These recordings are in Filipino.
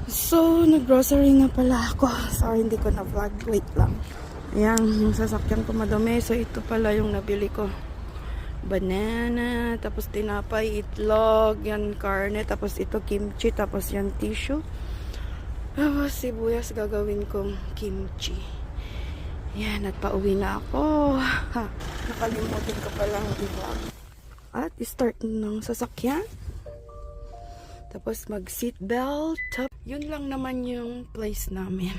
So, nag-grocery na pala ako. Sorry, hindi ko na-vlog. Wait lang. Ayan, yung sasakyan ko madumi. So, ito pala yung nabili ko. Banana, tapos tinapay, itlog, yan karne, tapos ito kimchi, tapos yan tissue. Tapos sibuyas gagawin kong kimchi. Yan, at pauwi na ako. Ha, nakalimutin ko palang i-vlog. At start ng sasakyan. Tapos mag seatbelt. Yun lang naman yung place namin.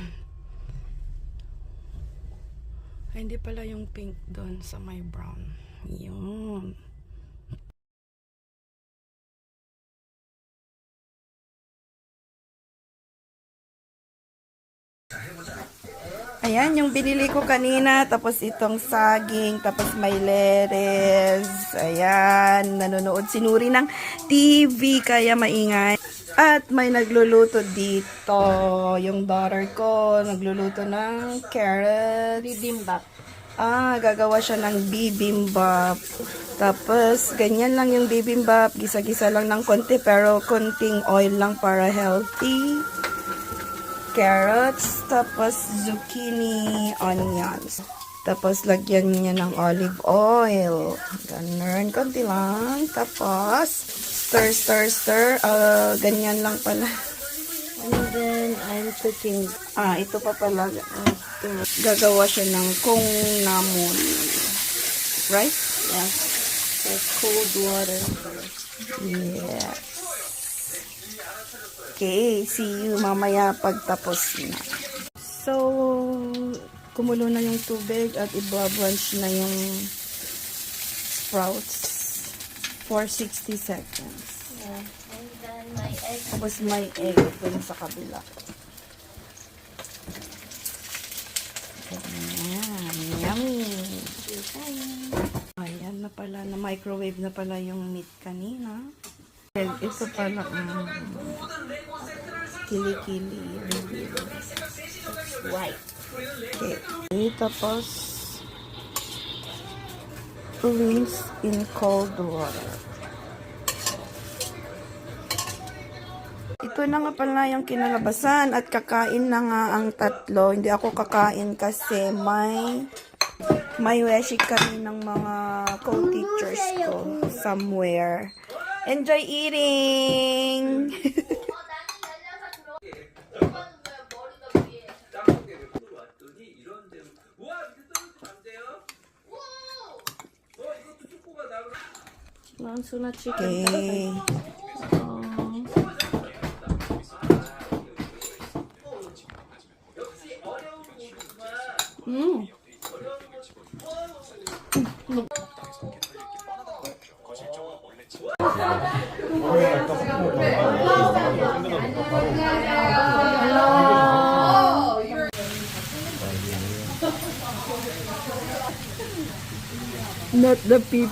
Ay, hindi pala yung pink doon sa my brown. Yun. Ayan, yung binili ko kanina. Tapos itong saging. Tapos may lettuce. Ayan, nanonood si Nuri ng TV. Kaya maingay. At may nagluluto dito. Yung daughter ko, nagluluto ng carrots. Bibimbap. Gagawa siya ng bibimbap. Tapos, ganyan lang yung bibimbap. Gisa-gisa lang ng konti, pero konting oil lang para healthy. Carrots, tapos zucchini, onions. Tapos, lagyan niya ng olive oil. Ganun, konti lang. Tapos, stir, stir, stir. Ganyan lang pala. And then, I'm cooking. Ito pa pala. Gagawa siya ng kung namun. Right? Yeah. So, cold water. Yes. Okay, see you mamaya pagtapos na. So, kumulo na yung tubig at i-blanch na yung sprouts for 60 seconds. Yeah. And then, my egg. Tapos may egg dun sa kabila. Ayan, yummy. Ayan na pala, na microwave na pala yung meat kanina. Ito pala, kili-kili. White. Okay. Tapos, rinse in cold water. Ito na nga pala yung kinalabasan at kakain na nga ang tatlo. Hindi ako kakain kasi may weshik kami ng mga co-teachers ko somewhere. Enjoy eating! Manso na chicken. Okay. Not the people.